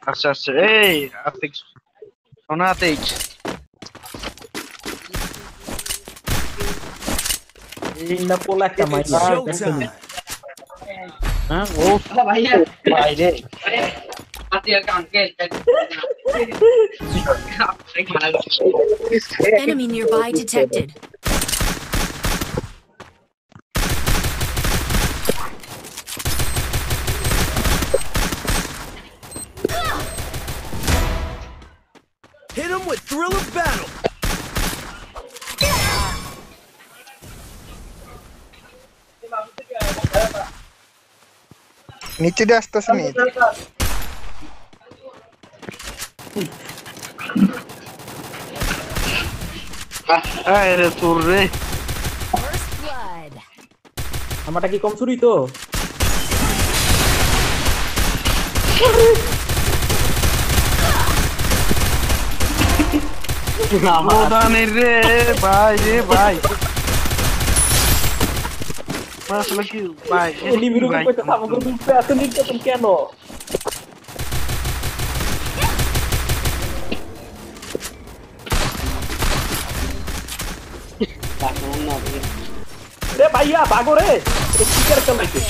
আচ্ছা আচ্ছা এই আতিক শোনা আতিক এই না পোলা একটা মাইয়া হ্যাঁ ও ভাইয়া বাইরে Enemy nearby detected. Hit him with thrill of battle. নিচে দিয়ে আসতেছে নি আরে তোর রে First blood. আমারটা কি কম চুরি তো প্রধানের রে ভাই রে ভাই আসলে কি ভাই এনিমির উপর কইতে আমাকে উপরে এত নির্যাতন কেন রে ভাইয়া ভাগো রে কি করে চলছে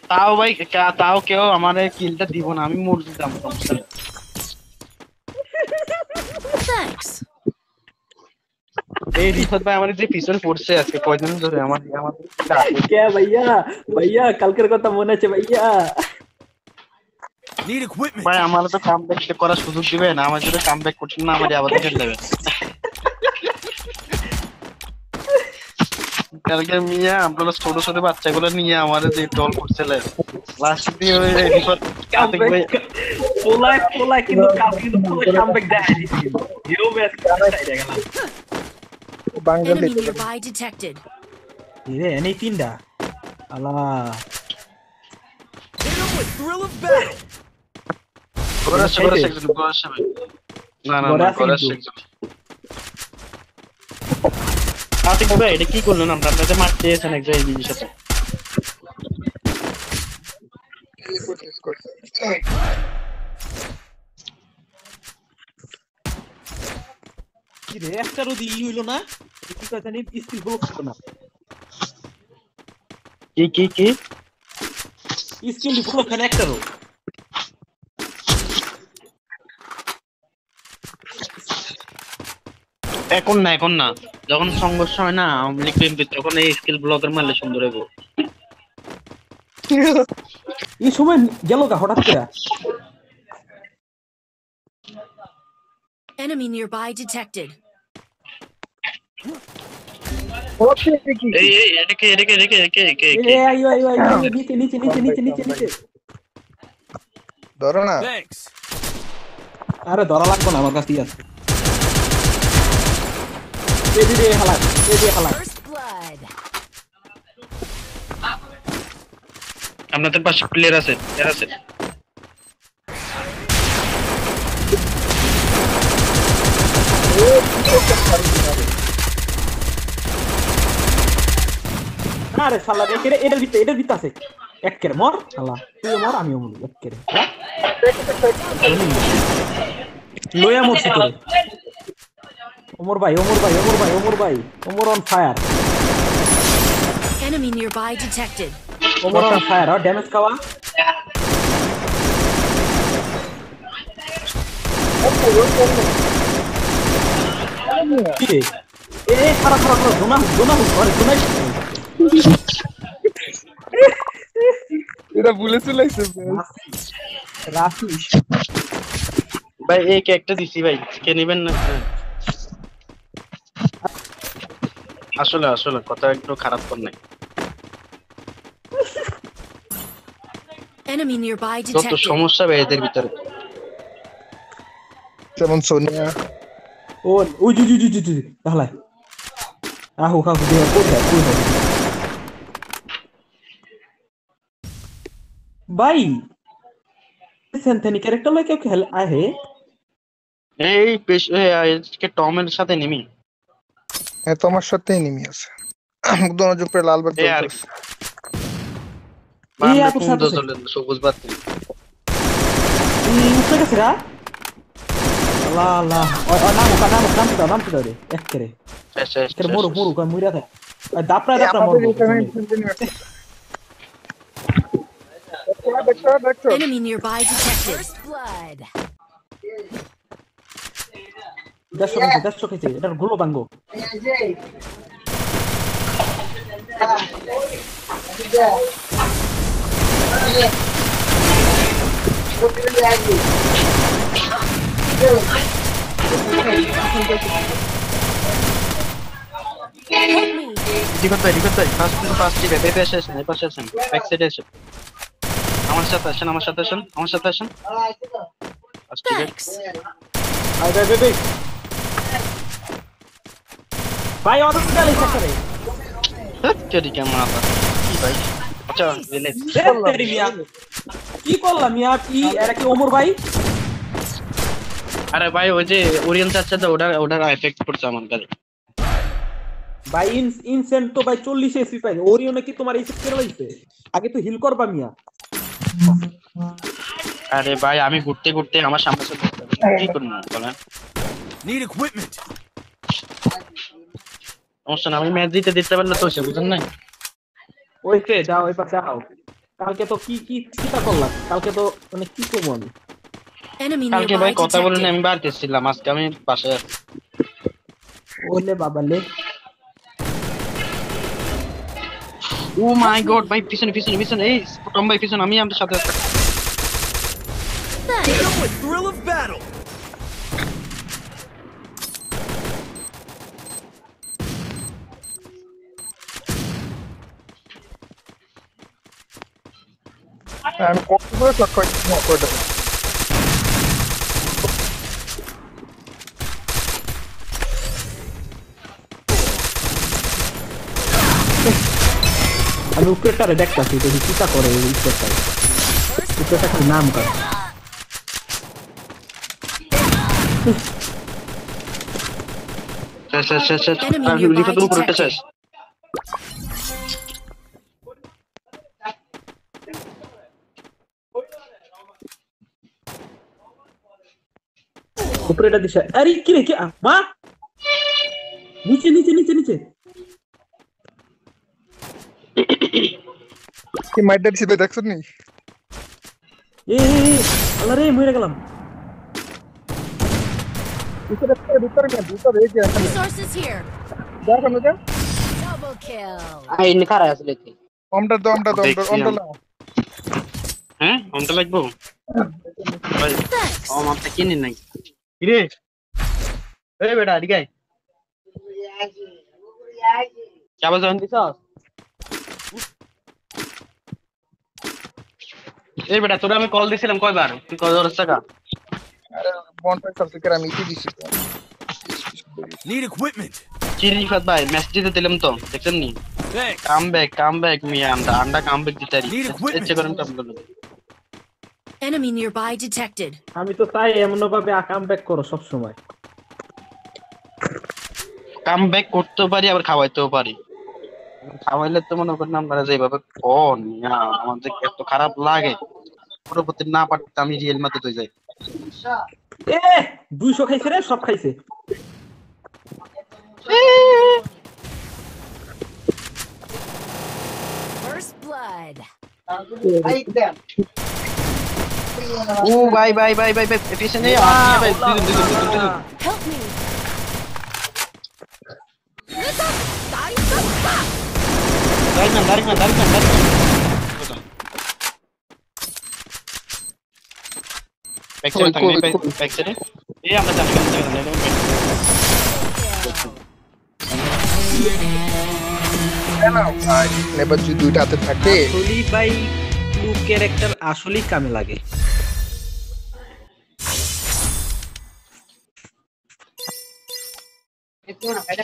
তাও ভাই তাও কেউ আমারে কিলটা দিব না আমি মরে যেতাম সমস্যা নেই Thanks. এই রিফাত ভাই আমার যে পিছনে পড়ছে আজকে কয়দিন ধরে আমার কে ভাইয়া ভাইয়া কালকের কথা মনে আছে ভাইয়া Need equipment. ভাই আমার তো কামব্যাক করার সুযোগ দিবেন আমার যদি কামব্যাক করছেন না আমার আবার খেলে দেবেন কালকে মিয়া আপনারা ছোট ছোট বাচ্চাগুলো নিয়ে আমার যে টল করছিলেন লাস্ট দিয়ে ওই রিফাত আতিক ভাই পোলা কিন্তু কালকে কিন্তু পোলা কামব্যাক দেখাই দিছিল হিরো ম্যাচ কাটাই গেল বাঙালি Enemy nearby detected. রে এনে তিনটা আলা Hit him with thrill of battle. গোরাস একজন গোরাস ভাই না না না গোরাস একজন আতিক ভাই এটা কি করলেন আমরা আপনাদের মারতে এসেছেন এক জায়গায় বিজির সাথে কি রে একটারও দি হইলো না কি কথা নি স্কিল ব্লক হলো না কি স্কিল ব্লক খানে একটারও এখন না যখন সংঘর্ষ হয় না আওয়ামী লীগ বিএনপি তখন এই স্কিল ব্লকের মারলে সুন্দর হবে এই সময় গেল গা হঠাৎ করে Enemy nearby detected. এই এটাকে এ আইও নিচে ধরো না Thanks. আরে ধরা লাগবে না আমার কাছেই আছে এই দিয়ে হালা First blood. আপনাদের পাশে প্লেয়ার আছে আরে শালা এটার ভিতরে আছে একের মর শালা তুই মর আমিও মর একের লয়া মরছি তোরে ওমর ভাই Omar on fire Enemy nearby detected. Omar on fire আর ড্যামেজ খাওয়া কি রে এ খারাপ দোনা এটা ভুলে চলাইছে রাফি ভাই এই কেকটা দিছি ভাই কে নেবেন না আসলে কথা একটু খারাপ কর নাই Enemy nearby যত detected. সমস্যা ভাই এদের ভিতরে যেমন সোনিয়া ও ওই জু তাহলে আহু দিয়ে কই ভাই সেন্থেনি ক্যারেক্টার লাগে কেউ খেলে আহে এই কে টমের সাথে নেমি হ্যাঁ তোমার সাথেই নেমে আছে দুনো উপরে লাল বাতি আর এই আপু সাথে সবুজ বাতি হয়ে গেছে গা আল্লাহ আল্লাহ ওই নাম কি দাও রে এক্কেরে এক্কেরে মরু কই মুইরা থাকে ওই দাপড়া মরবো Enemy nearby detected. First blood. দেড়শো খাইছে এটার গুলো ভাঙ্গো Help me. রিকট ভাই ফার্স্ট টিপে বেবে আসেন এই পাশে আসেন ব্যাক সাইডে আসেন আমার সাথে আসেন ফার্স্ট টিপে Thanks. আয় বে ভাই অর্ডার দিলে করে কেডি কেমন আতা কি ভাই আচ্ছা রিল্যাক্স তেরি মিয়া কি করলাম মিয়া কি এরা কি ওমর ভাই আরে ভাই ওই যে ওরিয়েন চাচ্ছে তো ওটার এফেক্ট পড়ছে আমার কাছে ভাই ইনসেন্ট তো ভাই 40 এসপি পাই ওরিয়নে কি তোমার এসপি করে লইছে আগে তো হিল করবা মিয়া আরে ভাই আমি ঘুরতে আমার সামনে চলে কি করব বলেন Need equipment. সমস্যা না আমি ম্যাচ দিতে পারলে তো সে বুঝেন না ওইতে যাও ওই পাশে যাও কালকে তো কিটা করলাম কালকে তো মানে কি করব আমি Enemy কালকে ভাই nearby কথা বলেন detected. আমি বাড়িতে ছিলাম আজকে আমি বাসায় আছি ওলে বাবা লে ও মাই গড ভাই পিছনে এই টম ভাই পিছনে আমি আমাদের সাথে আছি Hit 'em with thrill of battle. আমি কত করে শট করে দেবো আমি উপরেটারে দেখতাছি যদি কিটা করে এই উপরেটারে উপরেটা খালি নাম করে শেষ Enemy nearby রিফাত উপরটা detected. শেষ উপরেটা দিশা আরে কি রে কি মা নিচে কি মাইডার ছিল দেখছ নি এ আল্লাহ রে মরে গেলাম ভিতরে এই যে এখানে Resources here. দেখো না যে Double kill. ইনি খারাপ আসলে কি আমটা না হ্যাঁ আমটা লাগবো ভাই Thanks. আমটা কিনে নাই রে এই বেটা এদিকে আয় কি আবার জয়েন দিছস এই বেটা তোরা আমি কল দিছিলাম কয়বার তুই কয় ধরছ টাকা আরে বনফায়ার করতে করে আমি ইতি দিছি Need equipment. চিরিফাত ভাই ম্যাচ জিতে দিলাম তো দেখছেন নি Thanks. কাম ব্যাক মিয়া আন্ডা কাম ব্যাক দিতে পারি Need equipment. ইচ্ছে করেন কাম করুন Enemy nearby detected. আমি তো তাই এমন ভাবে কাম ব্যাক করো সব সময় কাম ব্যাক করতেও পারি আবার খাওয়াইতেও পারি খাওয়াইলে তো মনে করেন আমরা যেভাবে কোন আমাদের এত খারাপ লাগে পরবর্তী না পারতে আমি রিয়েল মাতে তো যাই এ 200 খাইছে রে সব খাইছে First blood. ও ভাই পিছনে ভাই দুজন Help me. দাঁড়িয়ে ব্যাক সাইডে থাকবে ব্যাক সাইডে এই আমরা জানি এবার যদি দুইটা হাতে থাকে আসলে ভাই টু ক্যারেক্টার আসলেই কামে লাগে একটু না এটা